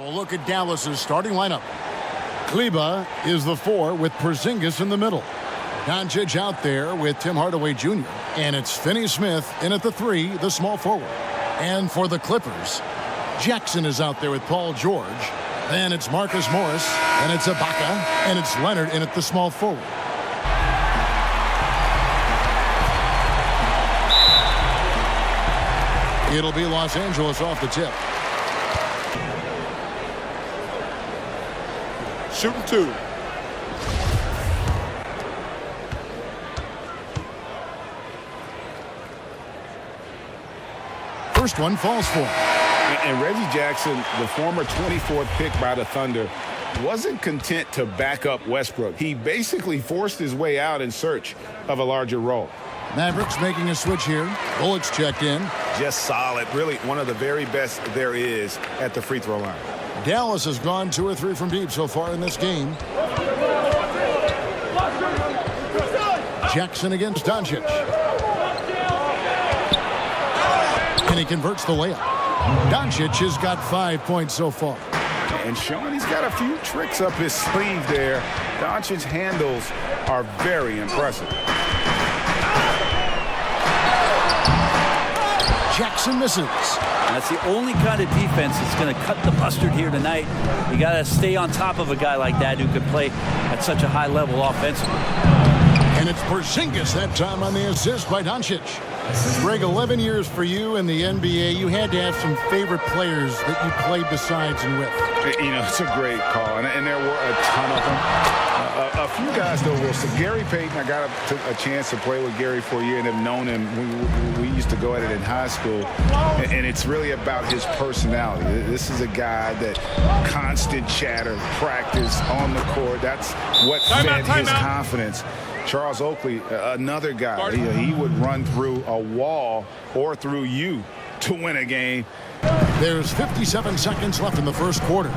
Now look at Dallas's starting lineup. Kleba is the 4 with Porzingis in the middle. Doncic out there with Tim Hardaway Jr. And it's Finney Smith in at the 3, the small forward. And for the Clippers, Jackson is out there with Paul George. Then it's Marcus Morris, and it's Ibaka, and it's Leonard in at the small forward. It'll be Los Angeles off the tip. Shooting 2. First one falls for him. And Reggie Jackson, the former 24th pick by the Thunder, wasn't content to back up Westbrook. He basically forced his way out in search of a larger role. Mavericks making a switch here. Bullock's checked in. Just solid. Really one of the very best there is at the free throw line. Dallas has gone 2 or 3 from deep so far in this game. Jackson against Doncic. And he converts the layup. Doncic has got 5 points so far. And Sean, he's got a few tricks up his sleeve there. Doncic's handles are very impressive. Jackson misses. That's the only kind of defense that's going to cut the mustard here tonight. You got to stay on top of a guy like that who can play at such a high level offensively. And it's Porzingis that time on the assist by Doncic. Greg, 11 years for you in the NBA. You had to have some favorite players that you played besides and with. You know, it's a great call, and there were a ton of them. A few guys, though, Wilson. Gary Payton, I got a chance to play with Gary for a year and have known him. We used to go at it in high school, and it's really about his personality. This is a guy that constant chatter, practice on the court. That's what fed his confidence. Charles Oakley, another guy, he would run through a wall or through you to win a game. There's 57 seconds left in the first quarter.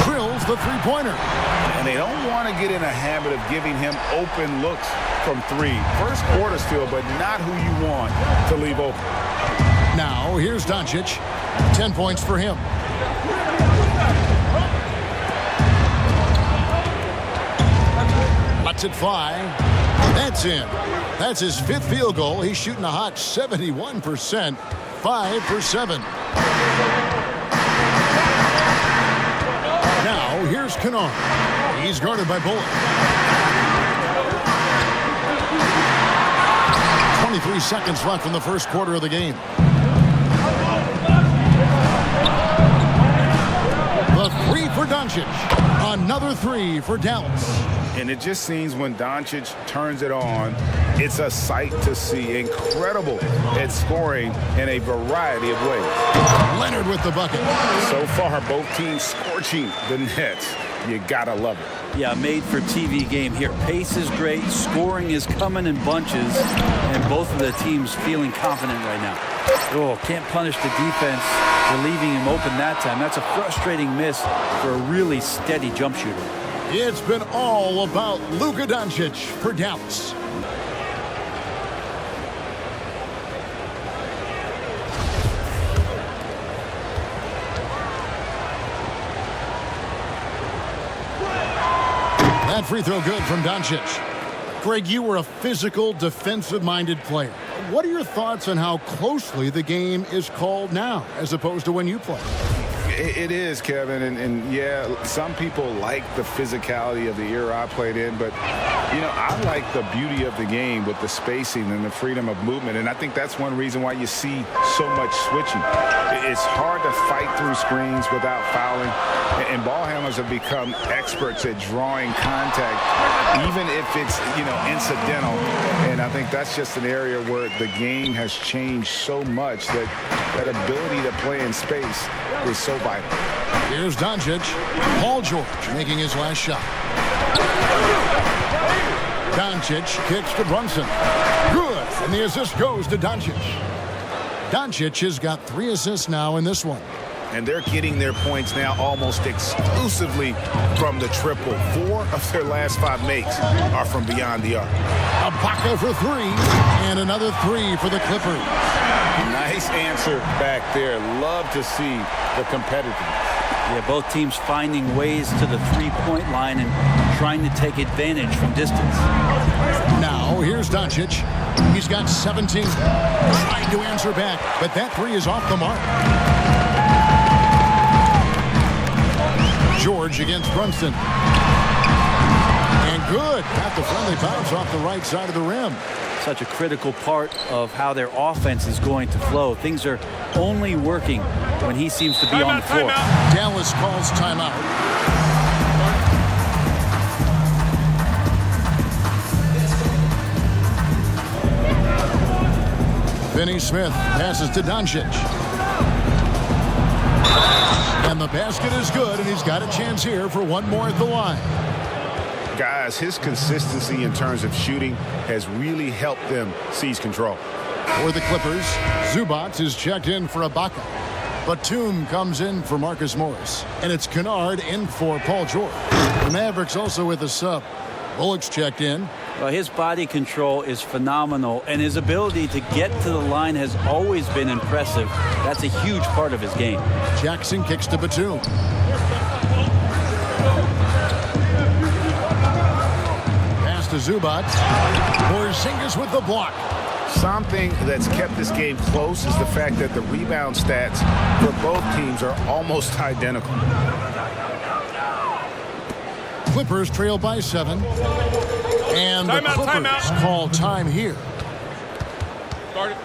Drills the three-pointer. And they don't want to get in a habit of giving him open looks from 3. First quarter still, but not who you want to leave open. Now, here's Doncic. 10 points for him. Lets it fly. That's in. That's his 5th field goal. He's shooting a hot 71%. 5 for 7. Now, here's Kennard. He's guarded by Bullock. 23 seconds left in the first quarter of the game. The 3 for Doncic. Another 3 for Dallas. And it just seems when Doncic turns it on, it's a sight to see. Incredible at scoring in a variety of ways. Leonard with the bucket. So far, both teams scorching the Nets. You gotta love it. Yeah, made for TV game here. Pace is great. Scoring is coming in bunches. And both of the teams feeling confident right now. Oh, can't punish the defense for leaving him open that time. That's a frustrating miss for a really steady jump shooter. It's been all about Luka Doncic for Dallas. That free throw good from Doncic. Greg, you were a physical, defensive-minded player. What are your thoughts on how closely the game is called now as opposed to when you played? It is, Kevin, and yeah, some people like the physicality of the era I played in, but, you know, I like the beauty of the game with the spacing and the freedom of movement, and I think that's one reason why you see so much switching. It's hard to fight through screens without fouling, and ball handlers have become experts at drawing contact, even if it's, you know, incidental, and I think that's just an area where the game has changed so much that that ability to play in space is so vital. Here's Doncic. Paul George making his last shot. Doncic kicks to Brunson. Good. And the assist goes to Doncic. Doncic has got 3 assists now in this one. And they're getting their points now almost exclusively from the triple. 4 of their last 5 makes are from beyond the arc. Ibaka for 3. And another 3 for the Clippers. Nice Nice answer back there. Love to see the competitiveness. Yeah, both teams finding ways to the three-point line and trying to take advantage from distance. Now, here's Doncic. He's got 17. Trying to answer back, but that three is off the mark. George against Brunson. And good. Got the friendly bounce off the right side of the rim. Such a critical part of how their offense is going to flow. Things are only working when he seems to be on the floor. Dallas calls timeout. Finney Smith passes to Doncic. And the basket is good, and he's got a chance here for one more at the line. Guys, his consistency in terms of shooting has really helped them seize control. For the Clippers, Zubac is checked in for Ibaka. Batum comes in for Marcus Morris. And it's Kennard in for Paul George. The Mavericks also with a sub. Bullock's checked in. Well, his body control is phenomenal, and his ability to get to the line has always been impressive. That's a huge part of his game. Jackson kicks to Batum. Pass to Zubac. Porzingis with the block. Something that's kept this game close is the fact that the rebound stats for both teams are almost identical. Clippers trail by 7. And the Clippers call time here. Start it.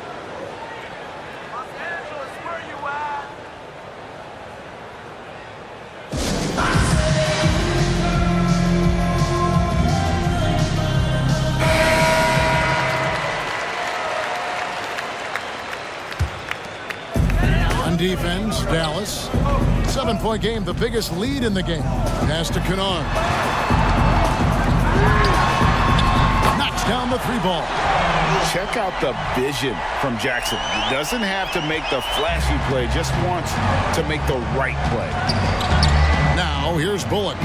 On defense, Dallas. 7-point game, the biggest lead in the game. Pass to Kennard. Knocks down the three ball. Check out the vision from Jackson. He doesn't have to make the flashy play, just wants to make the right play. Now here's Bullock.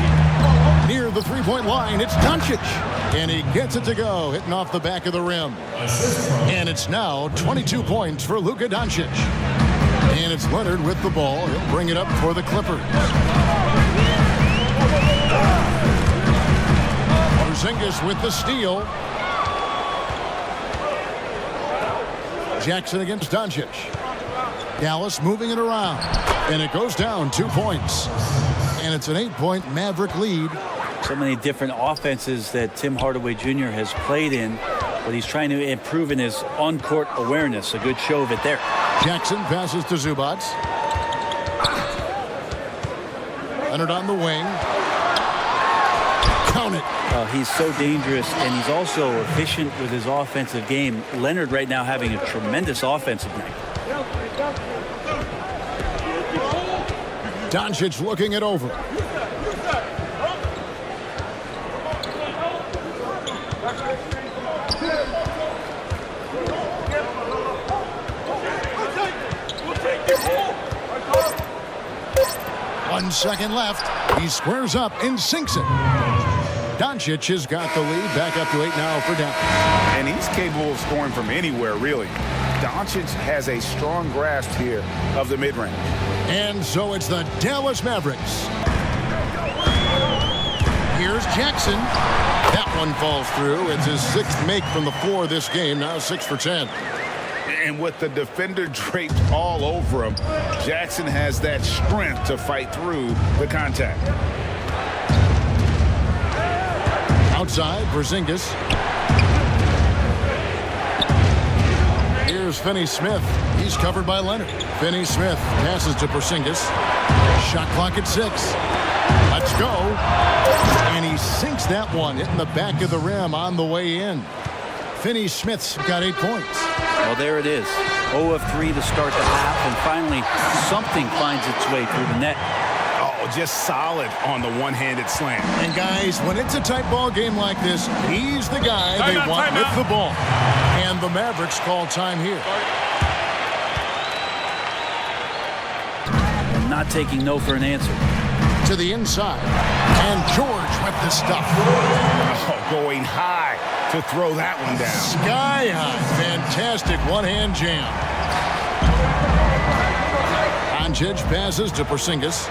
Near the three-point line, it's Doncic. And he gets it to go, hitting off the back of the rim. And it's now 22 points for Luka Doncic. And it's Leonard with the ball. He'll bring it up for the Clippers. Porzingis with the steal. Jackson against Doncic. Dallas moving it around. And it goes down 2 points. And it's an 8-point Maverick lead. So many different offenses that Tim Hardaway Jr. has played in, but he's trying to improve in his on-court awareness. A good show of it there. Jackson passes to Zubac. Leonard on the wing. Count it. He's so dangerous, and he's also efficient with his offensive game. Leonard right now having a tremendous offensive night. Doncic looking it over. One second left. He squares up and sinks it. Doncic has got the lead back up to 8 now for Dallas. And he's capable of scoring from anywhere, really. Doncic has a strong grasp here of the mid-range. And so it's the Dallas Mavericks. Here's Jackson. That one falls through. It's his 6th make from the floor this game. Now 6 for 10. And with the defender draped all over him, Jackson has that strength to fight through the contact. Outside, Porzingis. Here's Finney Smith. He's covered by Leonard. Finney Smith passes to Porzingis. Shot clock at 6. Let's go. And he sinks that one, hitting the back of the rim on the way in. Finney Smith's got 8 points. Well, there it is. 0 of 3 to start the half, and finally something finds its way through the net. Oh, just solid on the one-handed slam. And guys, when it's a tight ball game like this, he's the guy they want with the ball. And the Mavericks call time here. And not taking no for an answer. To the inside. And George with the stuff. Oh, going high to throw that one down. Sky high. Fantastic one-hand jam. Doncic passes to Porzingis.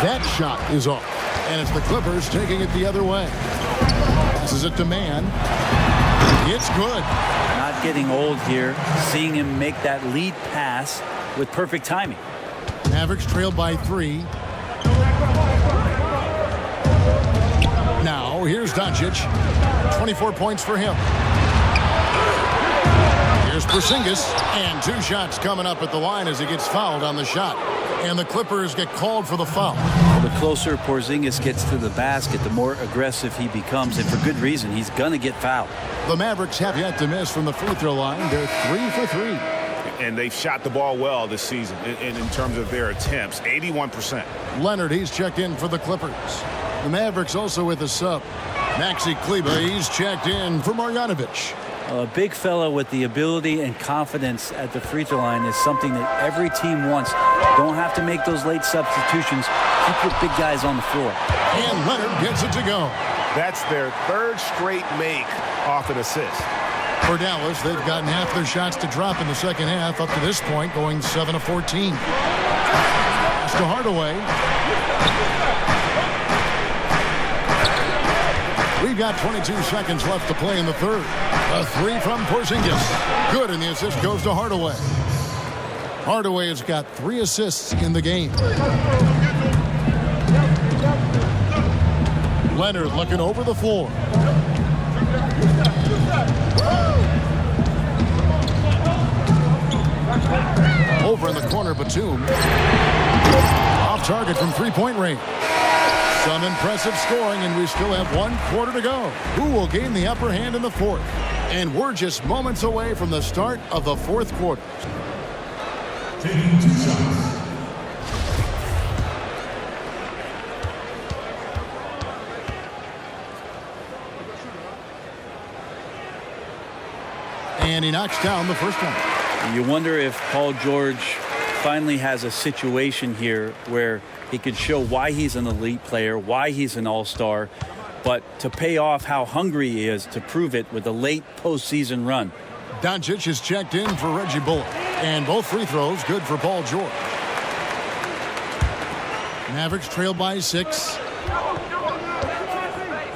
That shot is off. And it's the Clippers taking it the other way. Passes it to Mann. It's good. Not getting old here. Seeing him make that lead pass with perfect timing. Mavericks trail by 3. Now, here's Doncic. 24 points for him. Here's Porzingis. And 2 shots coming up at the line as he gets fouled on the shot. And the Clippers get called for the foul. The closer Porzingis gets to the basket, the more aggressive he becomes. And for good reason. He's going to get fouled. The Mavericks have yet to miss from the free throw line. They're 3 for 3. And they've shot the ball well this season in terms of their attempts. 81%. Leonard, he's checked in for the Clippers. The Mavericks also with a sub. Maxi Kleber, he's checked in for Marjanovic. A big fella with the ability and confidence at the free throw line is something that every team wants. Don't have to make those late substitutions. Keep your big guys on the floor. And Leonard gets it to go. That's their 3rd straight make off an assist. For Dallas, they've gotten half their shots to drop in the second half up to this point, going 7 of 14. Pass to Hardaway. We've got 22 seconds left to play in the third. A 3 from Porzingis. Good, and the assist goes to Hardaway. Hardaway has got 3 assists in the game. Leonard looking over the floor. Over in the corner, Batum. Off target from three-point range. Some impressive scoring, and we still have 1 quarter to go. Who will gain the upper hand in the fourth? And we're just moments away from the start of the fourth quarter. Taking 2 shots. And he knocks down the first one. You wonder if Paul George finally has a situation here where he could show why he's an elite player, why he's an all-star, but to pay off how hungry he is to prove it with a late postseason run. Doncic is checked in for Reggie Bullock. And both free throws good for Paul George. Mavericks trail by 6.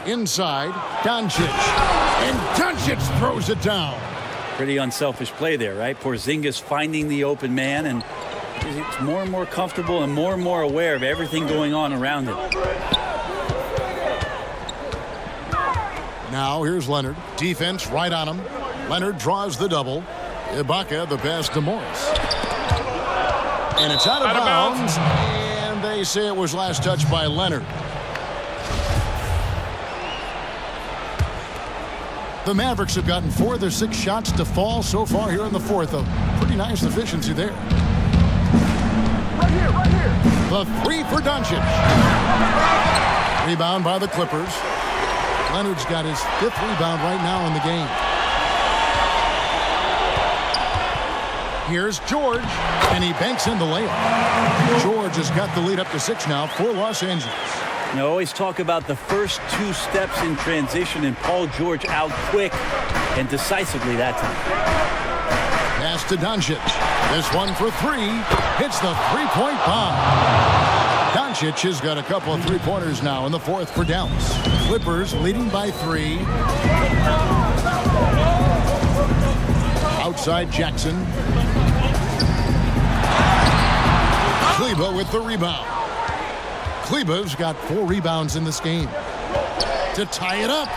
Inside, Doncic. And Doncic throws it down. Pretty unselfish play there, right? Porzingis finding the open man, and he's more and more comfortable and more aware of everything going on around him. Now here's Leonard. Defense right on him. Leonard draws the double. Ibaka, the pass to Morris. And it's out of bounds. And they say it was last touched by Leonard. The Mavericks have gotten 4 of their 6 shots to fall so far here in the fourth. A pretty nice efficiency there. Right here. The 3 for Doncic. Rebound by the Clippers. Leonard's got his 5th rebound right now in the game. Here's George, and he banks in the layup. George has got the lead up to 6 now for Los Angeles. You always talk about the first 2 steps in transition, and Paul George out quick and decisively that time. Pass to Doncic. This one for 3. Hits the 3-point bomb. Doncic has got a couple of 3-pointers now in the fourth for Dallas. Clippers leading by 3. Outside Jackson. Kleber with the rebound. Kleber's got 4 rebounds in this game. To tie it up.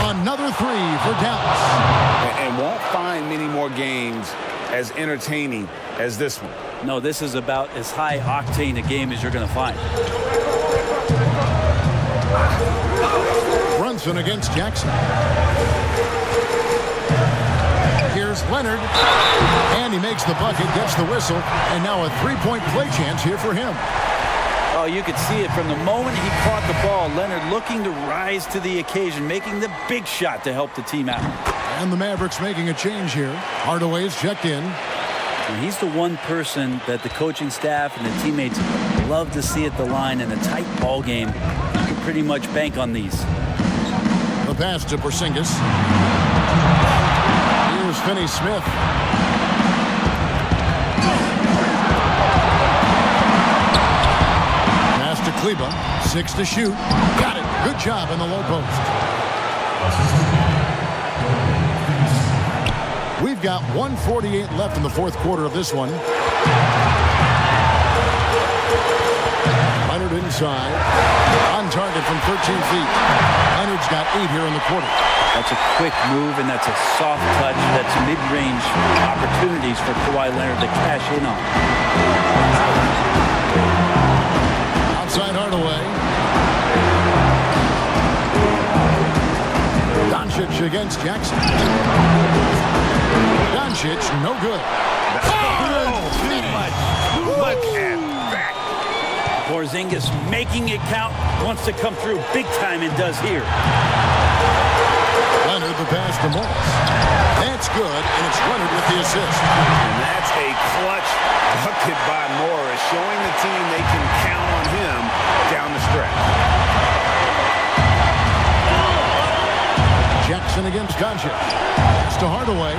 Another 3 for Dallas. And won't find many more games as entertaining as this one. No, this is about as high octane a game as you're going to find. Brunson against Jackson. Here's Leonard. And he makes the bucket, gets the whistle, and now a 3-point play chance here for him. Oh, you could see it from the moment he caught the ball. Leonard looking to rise to the occasion, making the big shot to help the team out. And the Mavericks making a change here. Hardaway's checked in. And he's the one person that the coaching staff and the teammates love to see at the line in a tight ball game. You can pretty much bank on these. The pass to Porzingis. Here's Finney Smith. Pass to Kleba. 6 to shoot. Got it. Good job in the low post. We've got 1:48 left in the fourth quarter of this one. Leonard inside. On target from 13 feet. Leonard's got 8 here in the quarter. That's a quick move, and that's a soft touch. That's mid-range opportunities for Kawhi Leonard to cash in on. Outside Hardaway. Doncic against Jackson. Doncic, no good. Look at that. Porzingis making it count, wants to come through big time and does here. Leonard the pass to Morris. That's good, and it's Leonard with the assist. And that's a clutch bucket by Morris, showing the team they can count on him down the stretch. Jackson against Doncic. Pass to Hardaway.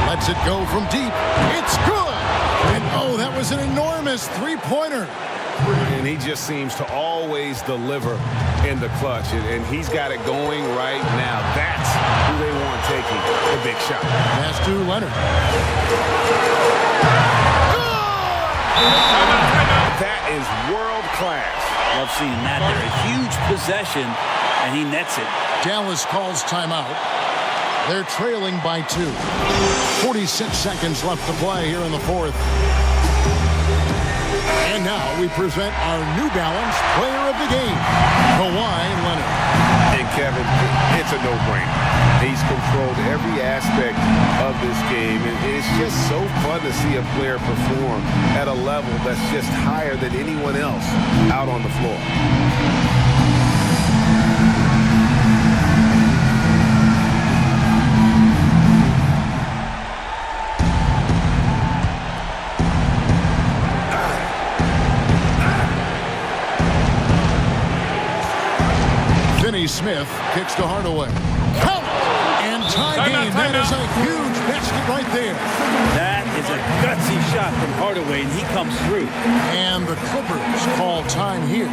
Lets it go from deep. It's good. And oh, that was an enormous three-pointer. And he just seems to always deliver in the clutch. And he's got it going right now. That's who they want taking the big shot. Pass to Leonard. That is world class. Love seeing that there. A huge possession, and he nets it. Dallas calls timeout. They're trailing by 2. 46 seconds left to play here in the fourth. And now we present our New Balance player of the game, Kawhi Leonard. And Kevin, it's a no-brainer. He's controlled every aspect of this game, and it's just so fun to see a player perform at a level that's just higher than anyone else out on the floor. Smith kicks to Hardaway. Count! And tie game. That is a huge basket right there. That is a gutsy shot from Hardaway, and he comes through. And the Clippers call time here.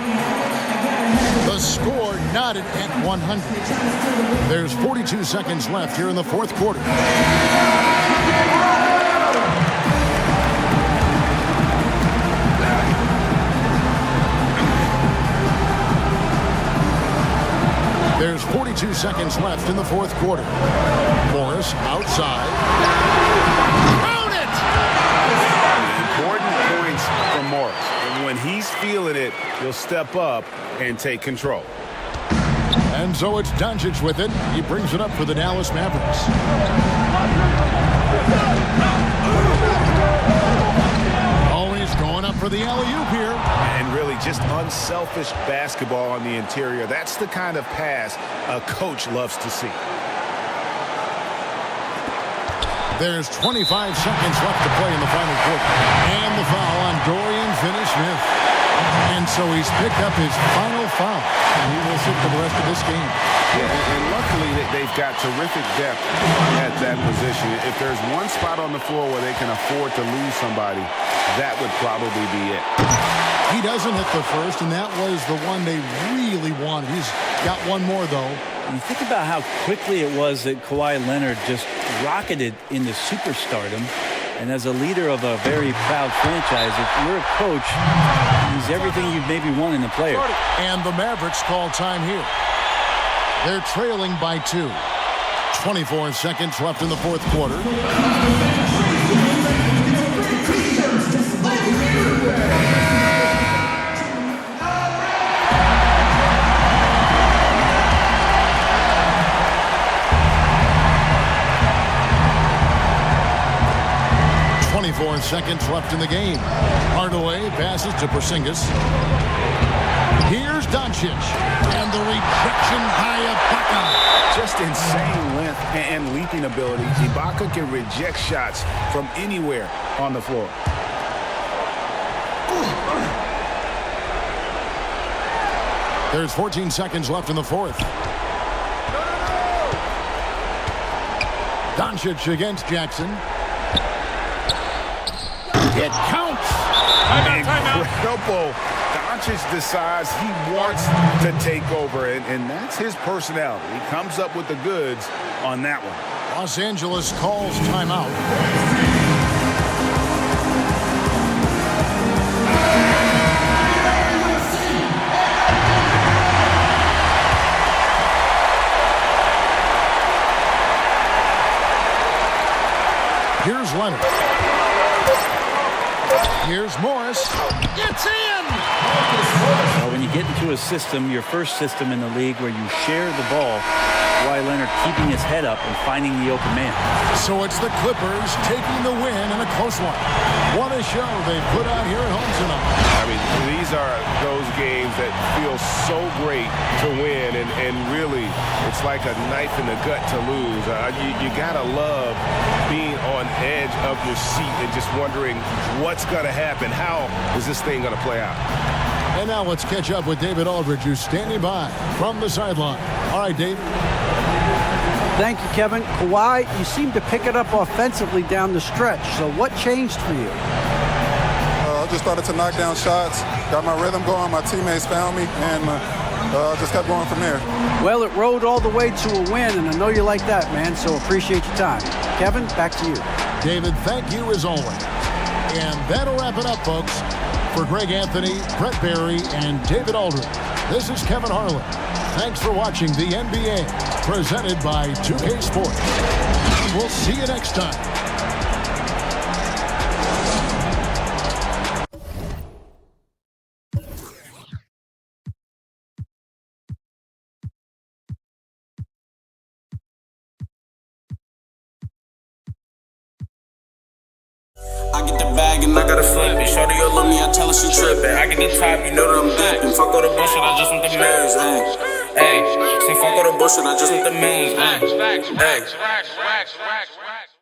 The score knotted at 100. There's 42 seconds left here in the fourth quarter. There's 42 seconds left in the fourth quarter. Morris outside. Count it! Important points from Morris. And when he's feeling it, he'll step up and take control. And so it's Doncic with it. He brings it up for the Dallas Mavericks. Always going up for the alley-oop here. And really just unselfish basketball on the interior. That's the kind of pass a coach loves to see. There's 25 seconds left to play in the final quarter. And the foul on Dorian Finney-Smith. And so he's picked up his final foul. And he will sit for the rest of this game. Yeah, and luckily they've got terrific depth at that position. If there's one spot on the floor where they can afford to lose somebody, that would probably be it. He doesn't hit the first, and that was the one they really wanted. He's got one more, though. You think about how quickly it was that Kawhi Leonard just rocketed into superstardom. And as a leader of a very proud franchise, if you're a coach, he's everything you've maybe won in a player. And the Mavericks call time here. They're trailing by 2. 24 seconds left in the fourth quarter. Seconds left in the game. Hardaway passes to Porzingis. Here's Doncic. And the rejection by Ibaka. Just insane length and leaping ability. Ibaka can reject shots from anywhere on the floor. There's 14 seconds left in the fourth. Doncic against Jackson. It counts. Incredible. Doncic decides he wants to take over, and that's his personality. He comes up with the goods on that one. Los Angeles calls timeout. Here's Leonard. Here's Morris. It's in! Well, when you get into a system, your first system in the league where you share the ball, Kawhi Leonard keeping his head up and finding the open man. So it's the Clippers taking the win in a close one. What a show they put on here at home tonight. I mean, these are those games that feel so great to win, and really, it's like a knife in the gut to lose. You gotta love being on edge of your seat and just wondering what's gonna happen. How is this thing gonna play out? And now let's catch up with David Aldridge, who's standing by from the sideline. All right, Dave. Thank you, Kevin. Kawhi, you seem to pick it up offensively down the stretch. So what changed for you? I just started to knock down shots, got my rhythm going, my teammates found me, and just kept going from there. Well, it rode all the way to a win, and I know you like that, man, so appreciate your time. Kevin, back to you. David, thank you as always. And that'll wrap it up, folks. For Greg Anthony, Brett Barry, and David Aldridge, this is Kevin Harlan. Thanks for watching the NBA, presented by 2K Sports. And we'll see you next time. I get the bag and I gotta flip it. Shorty all love me, I tell her she trippin'. I get the top, you know that I'm dippin'. Fuck all the bullshit, I just want the millions, ayy. Say fuck all the bullshit, I just want the millions, ayy.